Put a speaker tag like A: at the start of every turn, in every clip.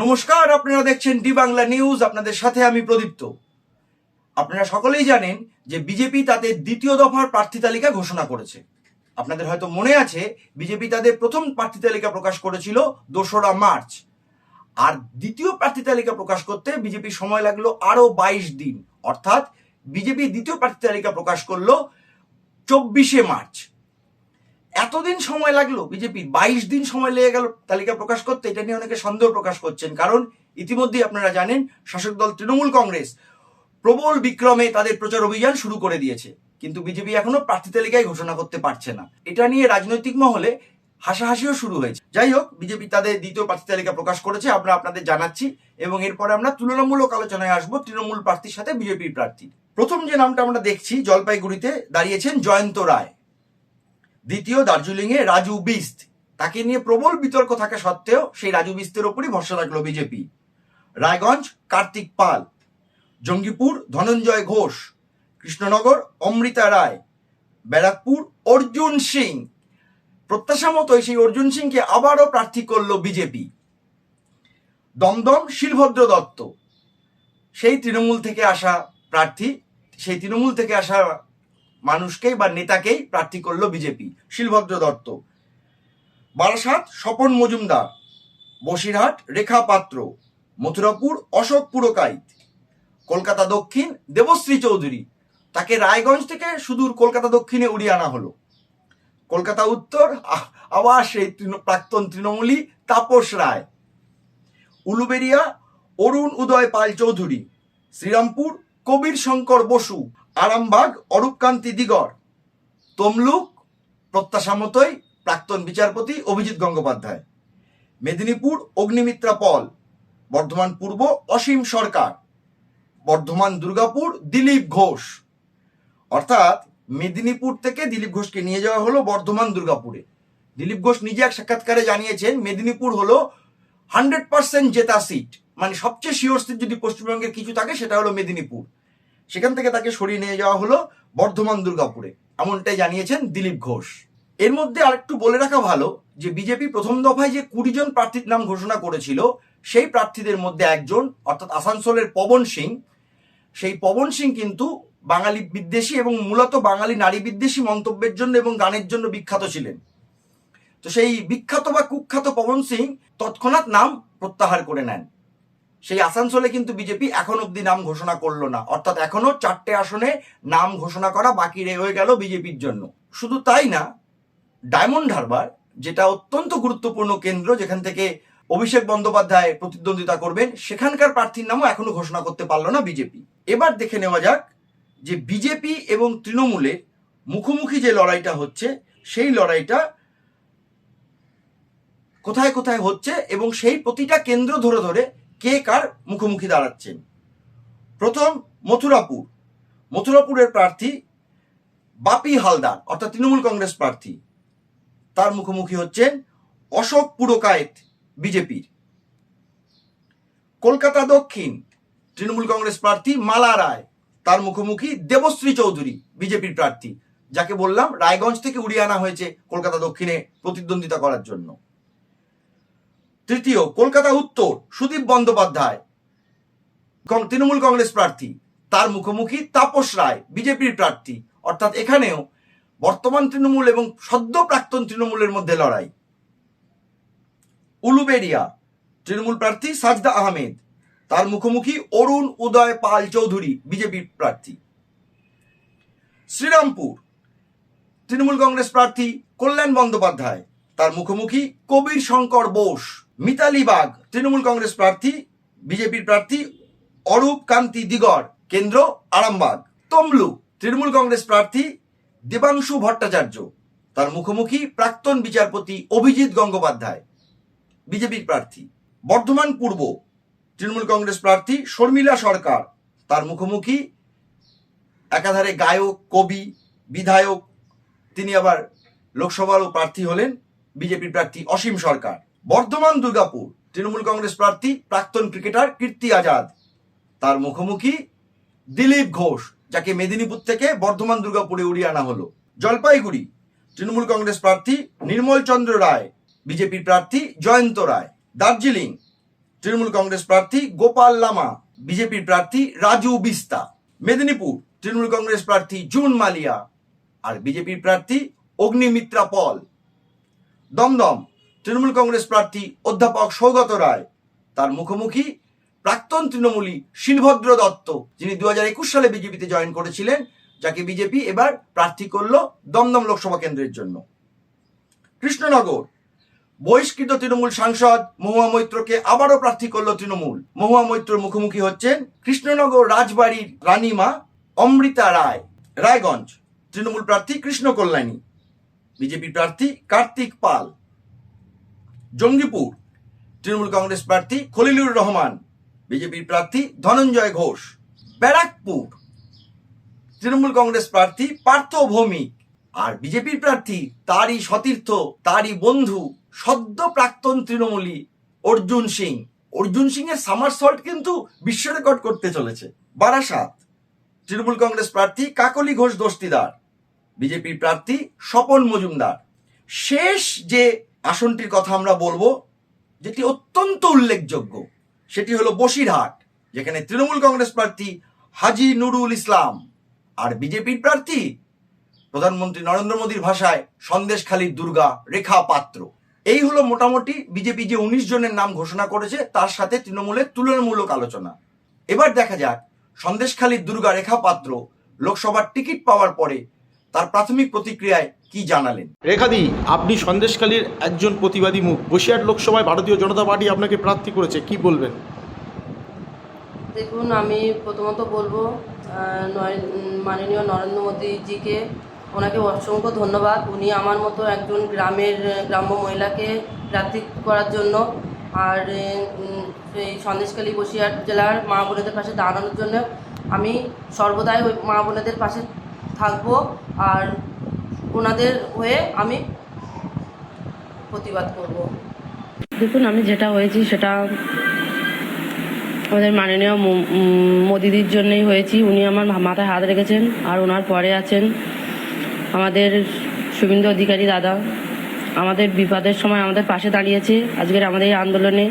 A: নমস্কার, আপনারা দেখছেন ডি বাংলা নিউজ। আপনাদের সাথে আমি প্রদীপ্ত। আপনারা সকলেই জানেন যে বিজেপি তাদের দ্বিতীয় দফার প্রার্থী তালিকা ঘোষণা করেছে। আপনাদের হয়তো মনে আছে, বিজেপি তাদের প্রথম প্রার্থী তালিকা প্রকাশ করেছিল 2রা মার্চ, আর দ্বিতীয় প্রার্থী তালিকা প্রকাশ করতে বিজেপি সময় লাগলো আরো 22 দিন। অর্থাৎ বিজেপি দ্বিতীয় প্রার্থী তালিকা প্রকাশ করলো 24শে মার্চ। এতদিন সময় লাগলো বিজেপির, 22 দিন সময় লেগে গেল তালিকা প্রকাশ করতে। এটা নিয়ে অনেকে সন্দেহ প্রকাশ করছেন, কারণ ইতিমধ্যেই আপনারা জানেন শাসক দল তৃণমূল কংগ্রেস প্রবল বিক্রমে তাদের প্রচার অভিযান শুরু করে দিয়েছে, কিন্তু বিজেপি এখনো প্রার্থী তালিকায় ঘোষণা করতে পারছে না। এটা নিয়ে রাজনৈতিক মহলে হাসাহাসিও শুরু হয়েছে। যাই হোক, বিজেপি তাদের দ্বিতীয় প্রার্থী তালিকা প্রকাশ করেছে, আমরা আপনাদের জানাচ্ছি, এবং এরপরে আমরা তুলনামূলক আলোচনায় আসবো তৃণমূল প্রার্থীর সাথে বিজেপির প্রার্থী। প্রথম যে নামটা আমরা দেখছি, জলপাইগুড়িতে দাঁড়িয়েছেন জয়ন্ত রায়। দ্বিতীয় দার্জিলিংয়ে রাজু বিস্ত। তাকে নিয়ে প্রবল বিতর্ক থাকা সত্ত্বেও সেই রাজু বিস্তের ওপরই ভরসা রাখলো বিজেপি। রায়গঞ্জ কার্তিক পাল, জঙ্গিপুর ধনঞ্জয় ঘোষ, কৃষ্ণনগর অমৃতা রায়, ব্যারাকপুর অর্জুন সিং। প্রত্যাশা মতোই সেই অর্জুন সিংকে আবারও প্রার্থী করলো বিজেপি। দমদম শিলভদ্র দত্ত, সেই তৃণমূল থেকে আসা প্রার্থী, সেই তৃণমূল থেকে আসা মানুষকেই বা নেতাকেই প্রার্থী করলো বিজেপি, শিলভদ্র দত্ত। বারাসাত স্বপন মজুমদার, বসিরহাট রেখা পাত্র, মথুরাপুর অশোক পুরকাইত, কলকাতা দক্ষিণ দেবশ্রী চৌধুরী। তাকে রায়গঞ্জ থেকে সুদূর কলকাতা দক্ষিণে উড়িয়ে আনা হলো। কলকাতা উত্তর আবার সেই প্রাক্তন তৃণমূলী তাপস রায়। উলুবেড়িয়া অরুণ উদয় পাল চৌধুরী, শ্রীরামপুর কবির শঙ্কর বসু, আরামবাগ অরূপকান্তি দিগর, তমলুক প্রত্যাশা মতোই প্রাক্তন বিচারপতি অভিজিৎ গঙ্গোপাধ্যায়, মেদিনীপুর অগ্নিমিত্রা পল, বর্ধমান পূর্ব অসীম সরকার, বর্ধমান দুর্গাপুর দিলীপ ঘোষ। অর্থাৎ মেদিনীপুর থেকে দিলীপ ঘোষকে নিয়ে যাওয়া হলো বর্ধমান দুর্গাপুরে। দিলীপ ঘোষ নিজে এক সাক্ষাৎকারে জানিয়েছেন, মেদিনীপুর হলো 100% জেতা সিট, মানে সবচেয়ে শিওর সিট যদি পশ্চিমবঙ্গের কিছু থাকে সেটা হলো মেদিনীপুর। সেখান থেকে তাকে সরিয়ে নিয়ে যাওয়া হলো বর্ধমান দুর্গাপুরে, এমনটাই জানিয়েছেন দিলীপ ঘোষ। এর মধ্যে আরেকটু বলে রাখা ভালো যে বিজেপি প্রথম দফায় যে 20 জন প্রার্থীর নাম ঘোষণা করেছিল, সেই প্রার্থীদের মধ্যে একজন অর্থাৎ আসানসোলের পবন সিং, সেই পবন সিং কিন্তু বাঙালি বিদ্বেষী এবং মূলত বাঙালি নারী বিদ্বেষী মন্তব্যের জন্য এবং গানের জন্য বিখ্যাত ছিলেন। তো সেই বিখ্যাত বা কুখ্যাত পবন সিং তৎক্ষণাৎ নাম প্রত্যাহার করে নেন। সেই আসানসোলে কিন্তু বিজেপি এখন অব্দি নাম ঘোষণা করলো না, অর্থাৎ এখনো 4টে আসনে নাম ঘোষণা করা বাকি রয়ে গেল বিজেপির জন্য। শুধু তাই না, ডায়মন্ড হারবার, যেটা অত্যন্ত গুরুত্বপূর্ণ কেন্দ্র যেখান থেকে অভিষেক বন্দ্যোপাধ্যায় প্রতিদ্বন্দ্বিতা করবেন, সেখানকার প্রার্থীর নামও এখনো ঘোষণা করতে পারলো না বিজেপি। এবার দেখে নেওয়া যাক যে বিজেপি এবং তৃণমূলের মুখোমুখি যে লড়াইটা হচ্ছে, সেই লড়াইটা কোথায় কোথায় হচ্ছে এবং সেই প্রতিটা কেন্দ্র ধরে ধরে কে কার মুখোমুখি দাঁড়াচ্ছেন। প্রথম মথুরাপুরের প্রার্থী বাপি হালদার, অর্থাৎ তৃণমূল কংগ্রেস প্রার্থী। তার মুখোমুখি হচ্ছেন অশোক পুরকাইত বিজেপির। কলকাতা দক্ষিণ তৃণমূল কংগ্রেস প্রার্থী মালা রায়, তার মুখোমুখি দেবশ্রী চৌধুরী বিজেপির প্রার্থী, যাকে বললাম রায়গঞ্জ থেকে উড়িয়ে আনা হয়েছে কলকাতা দক্ষিণে প্রতিদ্বন্দ্বিতা করার জন্য। তৃতীয় কলকাতা উত্তর সুদীপ বন্দ্যোপাধ্যায়, তৃণমূল কংগ্রেস প্রার্থী, তার মুখোমুখি তাপস রায় বিজেপির প্রার্থী। অর্থাৎ এখানেও বর্তমান তৃণমূল এবং সদ্য প্রাক্তন তৃণমূলের মধ্যে লড়াই। উলুবেড়িয়া তৃণমূল প্রার্থী সাজদা আহমেদ, তার মুখোমুখি অরুণ উদয় পাল চৌধুরী বিজেপির প্রার্থী। শ্রীরামপুর তৃণমূল কংগ্রেস প্রার্থী কল্যাণ বন্দ্যোপাধ্যায়, তার মুখোমুখি কবির শঙ্কর বোস। মিতালিবাগ তৃণমূল কংগ্রেস প্রার্থী, বিজেপির প্রার্থী অরূপ কান্তি দিগর, কেন্দ্র আরামবাগ। তমলুক তৃণমূল কংগ্রেস প্রার্থী দেবাংশু ভট্টাচার্য, তার মুখোমুখি প্রাক্তন বিচারপতি অভিজিৎ গঙ্গোপাধ্যায় বিজেপির প্রার্থী। বর্ধমান পূর্ব তৃণমূল কংগ্রেস প্রার্থী শর্মিলা সরকার, তার মুখোমুখি একাধারে গায়ক, কবি, বিধায়ক, তিনি আবার লোকসভারও প্রার্থী হলেন, বিজেপির প্রার্থী অসীম সরকার। বর্ধমান দুর্গাপুর তৃণমূল কংগ্রেস প্রার্থী প্রাক্তন ক্রিকেটার কীর্তি আজাদ, তার মুখোমুখি দিলীপ ঘোষ, যাকে মেদিনীপুর থেকে বর্ধমান দুর্গাপুরে উড়িয়ে আনা হলো। জলপাইগুড়ি তৃণমূল কংগ্রেস প্রার্থী নির্মল চন্দ্র রায়, বিজেপির প্রার্থী জয়ন্ত রায়। দার্জিলিং তৃণমূল কংগ্রেস প্রার্থী গোপাল লামা, বিজেপির প্রার্থী রাজু বিস্তা। মেদিনীপুর তৃণমূল কংগ্রেস প্রার্থী জুন মালিয়া আর বিজেপির প্রার্থী অগ্নিমিত্রা পল। দমদম তৃণমূল কংগ্রেস প্রার্থী অধ্যাপক সৌগত রায়, তার মুখোমুখি প্রাক্তন তৃণমূলী শিলভদ্র দত্ত, যিনি 2021 সালে বিজেপিতে জয়েন করেছিলেন, যাকে বিজেপি এবার প্রার্থী করল দমদম লোকসভা কেন্দ্রের জন্য। কৃষ্ণনগর বহিষ্কৃত তৃণমূল সাংসদ মহুয়া মৈত্রকে আবারও প্রার্থী করল তৃণমূল। মহুয়া মৈত্রর মুখোমুখি হচ্ছেন কৃষ্ণনগর রাজবাড়ির রানীমা অমৃতা রায়। রায়গঞ্জ তৃণমূল প্রার্থী কৃষ্ণ কল্যাণী, বিজেপি প্রার্থী কার্তিক পাল। জঙ্গিপুর তৃণমূল কংগ্রেস প্রার্থী খলিলুর রহমান, বিজেপির প্রার্থী ধনঞ্জয় ঘোষ। ব্যারাকপুর তৃণমূল কংগ্রেস প্রার্থী পার্থ ভৌমিক আর বিজেপির প্রার্থী তারই সতীর্থ, তারই বন্ধু, সদ্য প্রাক্তন তৃণমূলী অর্জুন সিং। অর্জুন সিং এর সামারসল্ট কিন্তু বিশ্ব রেকর্ড করতে চলেছে। বারাসাত তৃণমূল কংগ্রেস প্রার্থী কাকলি ঘোষ দস্তিদার, বিজেপির প্রার্থী স্বপন মজুমদার। শেষ যে আসনটির কথা আমরা বলবো, যেটি অত্যন্ত উল্লেখযোগ্য, সেটি হলো বসিরহাট, যেখানে তৃণমূল কংগ্রেস প্রার্থী হাজি নুরুল ইসলাম আর বিজেপির প্রার্থী প্রধানমন্ত্রী নরেন্দ্র মোদীর ভাষায় সন্দেশখালীর দুর্গা রেখা পাত্র। এই হলো মোটামুটি বিজেপি যে 19 জনের নাম ঘোষণা করেছে তার সাথে তৃণমূলের তুলনামূলক আলোচনা। এবার দেখা যাক সন্দেশখালীর দুর্গা রেখা পাত্র লোকসভার টিকিট পাওয়ার পরে তার প্রাথমিক প্রতিক্রিয়ায় কি জানালেন।
B: রেখাদি, আপনি সন্দেশখালীর একজন প্রতিবাদী মুখ। বসিরহাট লোকসভায় ভারতীয় জনতা পার্টি আপনাকে প্রার্থী করেছে, কি বলবেন?
C: দেখুন, আমি প্রথমত বলবো মাননীয় নরেন্দ্র মোদীজিকে, ওনাকে অসংখ্য ধন্যবাদ। উনি আমার মতো একজন গ্রাম্য মহিলাকে প্রার্থী করার জন্য আর এই সন্দেশখালী বসিরহাট জেলার মা বোনেদের পাশে দাঁড়ানোর জন্য আমি সর্বদাই ওই মা বোনেদের পাশে থাকবো আর ওনাদের হয়ে আমি প্রতিবাদ করব।
D: দেখুন, আমি যেটা হয়েছি সেটা আমাদের মাননীয় মোদিদির জন্যই হয়েছি। উনি আমার মাথায় হাত রেখেছেন আর ওনার পরে আছেন আমাদের শুভেন্দু অধিকারী দাদা। আমাদের বিপদের সময় আমাদের পাশে দাঁড়িয়েছে। আজকের আমাদের এই আন্দোলনে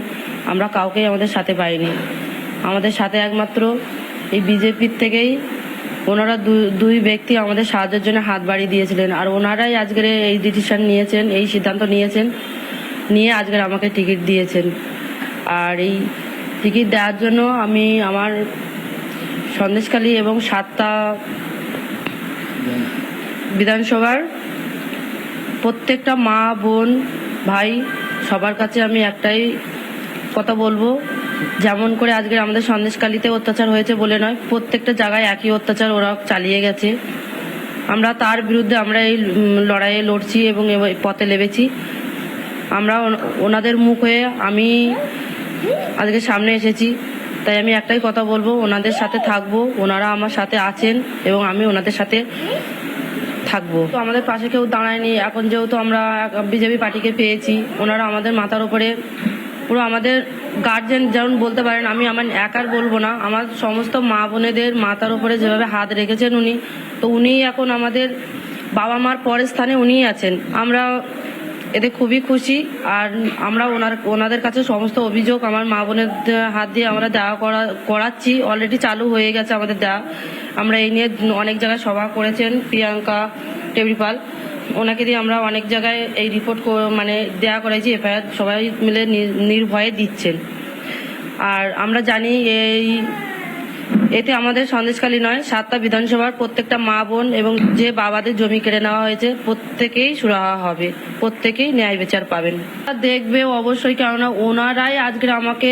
D: আমরা কাউকেই আমাদের সাথে পাইনি। আমাদের সাথে একমাত্র এই বিজেপির থেকেই ওনারা দুই ব্যক্তি আমাদের সাহায্যের জন্য হাত বাড়িয়ে দিয়েছিলেন আর ওনারাই আজকের এই ডিসিশন নিয়েছেন, এই সিদ্ধান্ত নিয়ে আজকের আমাকে টিকিট দিয়েছেন। আর এই টিকিট দেওয়ার জন্য আমি আমার সন্দেশখালী এবং 7টা বিধানসভার প্রত্যেকটা মা বোন ভাই সবার কাছে আমি একটাই কথা বলবো, যেমন করে আজকে আমাদের সন্দেশখালীতে অত্যাচার হয়েছে বলে নয়, প্রত্যেকটা জায়গায় একই অত্যাচার ওরা চালিয়ে গেছে। আমরা তার বিরুদ্ধে আমরা এই লড়াইয়ে লড়ছি এবং পথে লেবেছি। আমরা ওনাদের মুখ হয়ে আমি আজকে সামনে এসেছি, তাই আমি একটাই কথা বলবো, ওনাদের সাথে থাকবো। ওনারা আমার সাথে আছেন এবং আমি ওনাদের সাথে থাকবো। তো আমাদের পাশে কেউ দাঁড়ায়নি। এখন যেহেতু আমরা বিজেপি পার্টিকে পেয়েছি, ওনারা আমাদের মাথার উপরে পুরো আমাদের গার্জেন যেমন বলতে পারেন, আমি আমার একার বলবো না, আমার সমস্ত মা বোনেদের মাথার উপরে যেভাবে হাত রেখেছেন উনি, তো উনি এখন আমাদের বাবা মার পরের স্থানে উনিই আছেন। আমরা এতে খুবই খুশি। আর আমরা ওনাদের কাছে সমস্ত অভিযোগ আমার মা বোনের হাত দিয়ে আমরা দেওয়া করাচ্ছি। অলরেডি চালু হয়ে গেছে আমাদের দেওয়া। আমরা এই নিয়ে অনেক জায়গায় সভা করেছেন প্রিয়াঙ্কা টেবরিপাল, ওনাকে দিয়ে আমরা অনেক জায়গায় এই রিপোর্ট দেওয়া করেছি। এফআইআর সবাই মিলে নির্ভয়ে দিচ্ছেন। আর আমরা জানি এতে আমাদের সন্দেশখালী নয়, 7টা বিধানসভার প্রত্যেকটা মা বোন এবং যে বাবাদের জমি কেড়ে নেওয়া হয়েছে প্রত্যেকেই সুরাহা হবে, প্রত্যেকেই ন্যায় বিচার পাবেন। দেখবে অবশ্যই, কেননা ওনারাই আজকের আমাকে,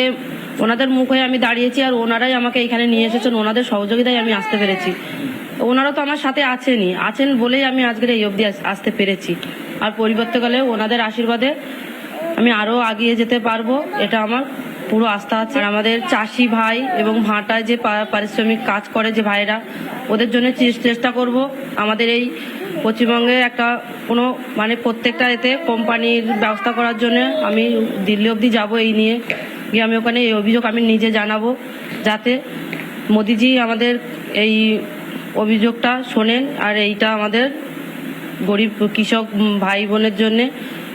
D: ওনাদের মুখ হয়ে আমি দাঁড়িয়েছি আর ওনারাই আমাকে এখানে নিয়ে এসেছেন। ওনাদের সহযোগিতায় আমি আসতে পেরেছি। ওনারা তো আমার সাথে আছেন বলেই আমি আজকের এই অবধি আসতে পেরেছি। আর পরিবর্তকালে ওনাদের আশীর্বাদে আমি আরও এগিয়ে যেতে পারবো, এটা আমার পুরো আস্থা আছে। আর আমাদের চাষি ভাই এবং ভাটায় যে পারিশ্রমিক কাজ করে যে ভাইরা, ওদের জন্য চেষ্টা করব আমাদের এই পশ্চিমবঙ্গে একটা কোনো প্রত্যেকটা এতে কোম্পানির ব্যবস্থা করার জন্য আমি দিল্লি অবধি যাব। এই নিয়ে গিয়ে আমি ওখানে এই অভিযোগ আমি নিজে জানাবো, যাতে মোদিজি আমাদের এই অভিযোগটা শোনেন আর এইটা আমাদের গরিব কৃষক ভাই বোনের জন্যে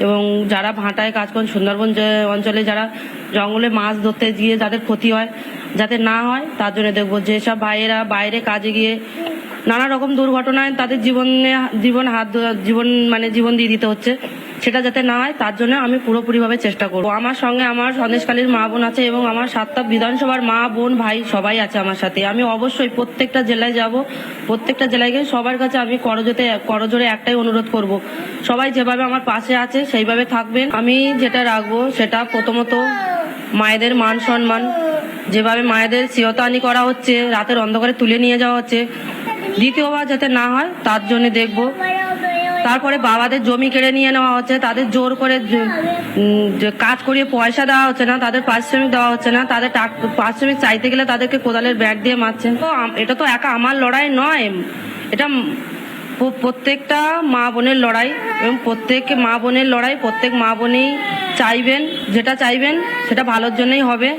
D: এবং যারা ভাটায় কাজ করেন সুন্দরবন অঞ্চলে যারা জঙ্গলে মাছ ধরতে গিয়ে যাদের ক্ষতি হয় যাতে না হয় তার জন্য দেখবো। যেসব ভাইয়েরা বাইরে কাজে গিয়ে নানা রকম দুর্ঘটনায় তাদের জীবন দিয়ে দিতে হচ্ছে, সেটা যাতে না হয় তার জন্য আমি পুরোপুরিভাবে চেষ্টা করবো। আমার সঙ্গে আমার সন্দেশখালীর মা বোন আছে এবং আমার 7টা বিধানসভার মা বোন ভাই সবাই আছে আমার সাথে। আমি অবশ্যই প্রত্যেকটা জেলায় যাব, প্রত্যেকটা জেলায় গিয়ে সবার কাছে আমি করজোরে একটাই অনুরোধ করব, সবাই যেভাবে আমার পাশে আছে সেইভাবে থাকবেন। আমি যেটা রাখবো সেটা প্রথমত মায়েদের মান সম্মান, যেভাবে মায়েদের সিয়তানি করা হচ্ছে, রাতের অন্ধকারে তুলে নিয়ে যাওয়া হচ্ছে, দ্বিতীয়বার যাতে না হয় তার জন্য দেখব। তারপরে বাবাদের জমি কেড়ে নিয়ে নেওয়া হচ্ছে, তাদের জোর করে কাজ করিয়ে পয়সা দেওয়া হচ্ছে না, তাদের পারিশ্রমিক দেওয়া হচ্ছে না, তাদের পারিশ্রমিক চাইতে গেলে তাদেরকে কোদালের ব্যাট দিয়ে মারছেন। তো এটা তো একা আমার লড়াই নয়, এটা প্রত্যেকটা মা বোনের লড়াই এবং প্রত্যেক মা বোনের লড়াই। প্রত্যেক মা বোনেই চাইবেন, যেটা চাইবেন সেটা ভালোর জন্যই হবে।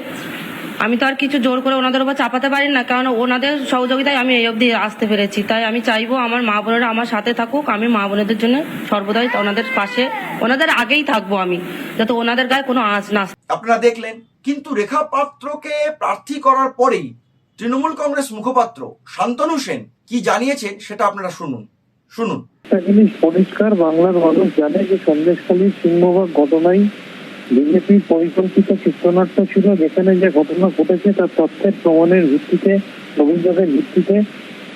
D: আমি তো আর কিছু জোর করে ওনাদের উপর চাপাতে পারি না, কারণ ওনাদের সহযোগিতায় আমি এই অবধি আসতে পেরেছি। তাই আমি চাইবো আমার মা বোনেরা আমার সাথে থাকুক, আমি মা বোনেদের জন্য সর্বদাই ওনাদের পাশে, ওনাদের আগেই থাকবো আমি, যাতে ওনাদের গায়ে কোনো আঁচ না।
A: আপনারা দেখলেন, কিন্তু রেখা পাত্রকে প্রার্থী করার পরেই তৃণমূল কংগ্রেস মুখপাত্র শান্তনু সেন কি জানিয়েছেন সেটা আপনারা শুনুন।
E: একটা জিনিস পরিষ্কার, বাংলার মানুষ জানে যে সন্দেশখালীর সিংহভাগ ঘটনাই বিজেপির পরিকল্পিত চিত্রনাট্য ছিল, যেখানে যে ঘটনা ঘটেছে তার তথ্যের প্রমাণের ভিত্তিতে, অভিযোগের ভিত্তিতে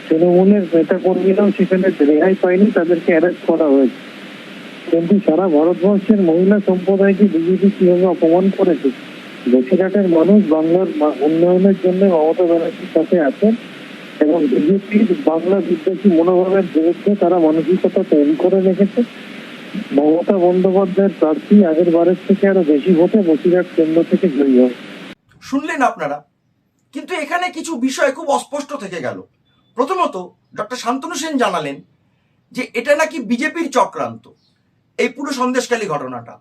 E: তৃণমূলের নেতা কর্মীরাও সেখানে রেহাই পায়নি, তাদেরকে অ্যারেস্ট করা হয়েছে। কিন্তু সারা ভারতবর্ষের মহিলা সম্প্রদায়কে বিজেপি কিভাবে অপমান করেছে। বসিরহাটের মানুষ বাংলার উন্নয়নের জন্য মমতা ব্যানার্জির সাথে আছেন এবং বিজেপির বাংলা বিদ্বেষী মনোভাবের বিরুদ্ধে তারা মানসিকতা তৈরি করে রেখেছে। মমতা বন্দ্যোপাধ্যায়ের প্রার্থী আগের বারের থেকে আরো বেশি ভোটে বসিরহাট কেন্দ্র থেকে জয়ী হবে।
A: শুনলেন আপনারা, কিন্তু এখানে কিছু বিষয় খুব অস্পষ্ট থেকে গেল। প্রথমত ডক্টর শান্তনু সেন জানালেন যে এটা নাকি বিজেপির চক্রান্ত, এই পুরো সন্দেশখালী ঘটনাটা।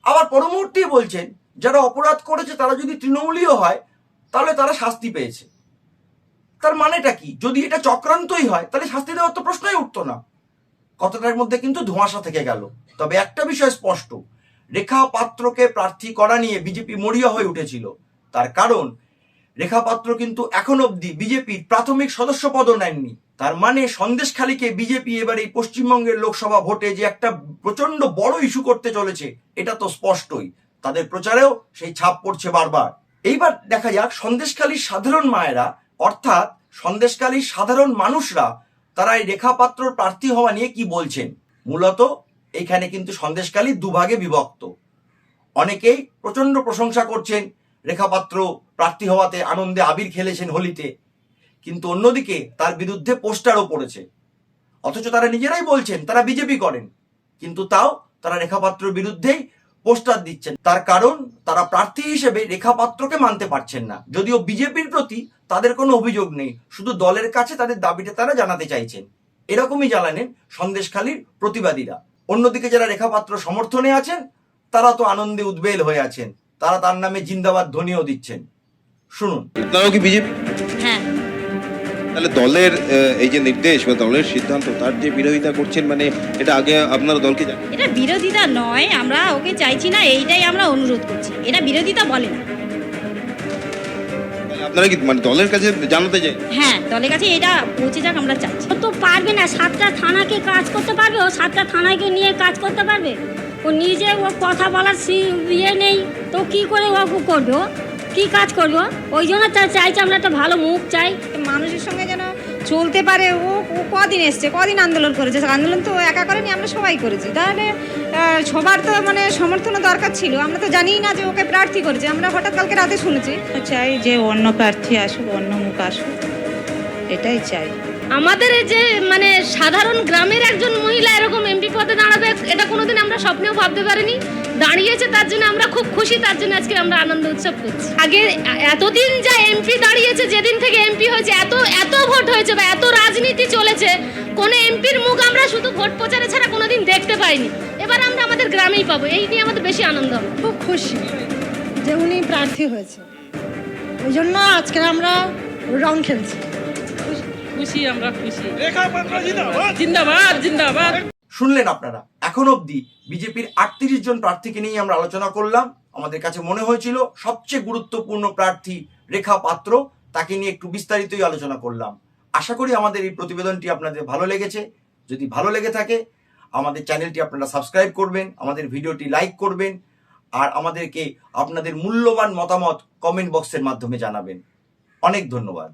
A: আবার পরমুহূর্তেই বলছেন যারা অপরাধ করেছে তারা যদি তৃণমূলীয় হয় তাহলে তারা শাস্তি পেয়েছে। তার মানেটা কি? যদি এটা চক্রান্তই হয় তাহলে শাস্তি দেওয়ার তো প্রশ্নই উঠতো না। কথাটার মধ্যে কিন্তু ধোঁয়াশা থেকে গেল। তবে একটা বিষয় স্পষ্ট, রেখা পাত্রকে প্রার্থী করা নিয়ে বিজেপি মরিয়া হয়ে উঠেছিল। তার কারণ রেখা পাত্র কিন্তু এখন অবধি বিজেপির প্রাথমিক সদস্য পদও নেননি। তার মানে সন্দেশখালীকে বিজেপি এবার এই পশ্চিমবঙ্গের লোকসভা ভোটে যে একটা প্রচন্ড বড় ইস্যু করতে চলেছে এটা তো স্পষ্টই। তাদের প্রচারেও সেই ছাপ পড়ছে বারবার। এইবার দেখা যাক সন্দেশখালীর সাধারণ মায়েরা, অর্থাৎ সন্দেশখালীর সাধারণ মানুষরা, তারা এই রেখা পাত্রর প্রার্থী হওয়া নিয়ে কি বলছেন। মূলত এইখানে কিন্তু সন্দেশখালী দুভাগে বিভক্ত। অনেকেই প্রচন্ড প্রশংসা করছেন, রেখা পাত্র প্রার্থী হওয়াতে আনন্দে আবির খেলেছেন হোলিতে, কিন্তু অন্যদিকে তার বিরুদ্ধে পোস্টারও পড়েছে। অথচ তারা নিজেরাই বলছেন তারা বিজেপি করেন, কিন্তু তাও তারা রেখা পাত্রের বিরুদ্ধেই পোস্টার দিচ্ছেন। তার কারণ তারা প্রার্থী হিসেবে রেখা পাত্রকে মানতে পারছেন না। যদিও বিজেপির প্রতি তাদের কোনো অভিযোগ নেই, শুধু দলের কাছে তাদের দাবিটা তারা জানাতে চাইছেন। এরকমই জানালেন সন্দেশখালীর প্রতিবাদীরা। অন্যদিকে যারা রেখা পাত্র সমর্থনে আছেন তারা তো আনন্দে উদ্বেল হয়ে আছেন, তারা তার নামে জিন্দাবাদ ধ্বনিও দিচ্ছেন। শুনুন।
F: আপনারাও কি বিজেপি?
G: হ্যাঁ।
F: তাহলে দলের এই যে নির্দেশ বা দলের সিদ্ধান্ত তার যে বিরোধিতা করছেন, মানে এটা আগে আপনার দলকে জানেন?
G: এটা বিরোধিতা নয়, আমরা ওকে চাইছি না, এইটাই আমরা অনুরোধ করছি। এটা বিরোধিতা বলে না।
F: আপনারা কি মানে দলের কাছে জানাতে চাই?
G: হ্যাঁ, দলের কাছে এটা পৌঁছে যাক আমরা চাইছি।
H: ও তো পারবে না, 7টা থানাকে কাজ করতে পারবে? ও 7টা থানাকে নিয়ে কাজ করতে পারবে? ও নিজে ও কথা বলার ইয়ে নেই, তো কি করে ও করবে? ও কি কাজ করবে? ওই জন্য চাইছি আমরা একটা ভালো মুখ চাই,
I: মানুষের সঙ্গে যেন চলতে পারে। ও কদিন এসছে, কদিন আন্দোলন করেছে? আন্দোলন তো একা করেনি, আমরা সবাই করেছি। তাহলে সবার তো মানে সমর্থনও দরকার ছিল। আমরা তো জানিই না যে ওকে প্রার্থী করেছে, আমরা হঠাৎ কালকে রাতে শুনেছি।
J: চাই যে অন্য প্রার্থী আসুক, অন্য মুখ আসুক, এটাই চাই।
H: আমাদের এই যে মানে সাধারণ গ্রামের একজন মহিলা এরকম এমপি পদে দাঁড়াবে, এটা কোনোদিন আমরা স্বপ্নেও ভাবতে পারিনি। দাঁড়িয়েছে তার জন্য আমরা খুব খুশি, তার জন্য আজকে আমরা আনন্দ উৎসব করছি। আগে এতদিন যা এমপি দাঁড়িয়েছে, যেদিন থেকে এমপি হয়েছে, এত ভোট হয়েছে বা এত রাজনীতি চলেছে, কোনো এমপির মুখ আমরা শুধু ভোট প্রচারে ছাড়া কোনোদিন দেখতে পাইনি। এবার আমরা আমাদের গ্রামেই পাবো, এই নিয়ে আমাদের বেশি আনন্দ হবে।
I: খুব খুশি যে উনি প্রার্থী হয়েছে, ওই জন্য আজকে আমরা রং খেলছি।
K: খুশি, আমরা খুশি। রেখা পাত্র জিন্দাবাদ, জিন্দাবাদ, জিন্দাবাদ।
A: শুনলেন আপনারা। এখন এখন অবধি বিজেপির 38 জন প্রার্থীকে নিয়ে আমরা আলোচনা করলাম। আমাদের কাছে মনে হয়েছিল সবচেয়ে গুরুত্বপূর্ণ প্রার্থী রেখা পাত্র, তাকে নিয়ে একটু বিস্তারিতই আলোচনা করলাম। আশা করি আমাদের এই প্রতিবেদনটি আপনাদের ভালো লেগেছে। যদি ভালো লেগে থাকে আমাদের চ্যানেলটি আপনারা সাবস্ক্রাইব করবেন, আমাদের ভিডিওটি লাইক করবেন, আর আমাদেরকে আপনাদের মূল্যবান মতামত কমেন্ট বক্সের মাধ্যমে জানাবেন। অনেক ধন্যবাদ।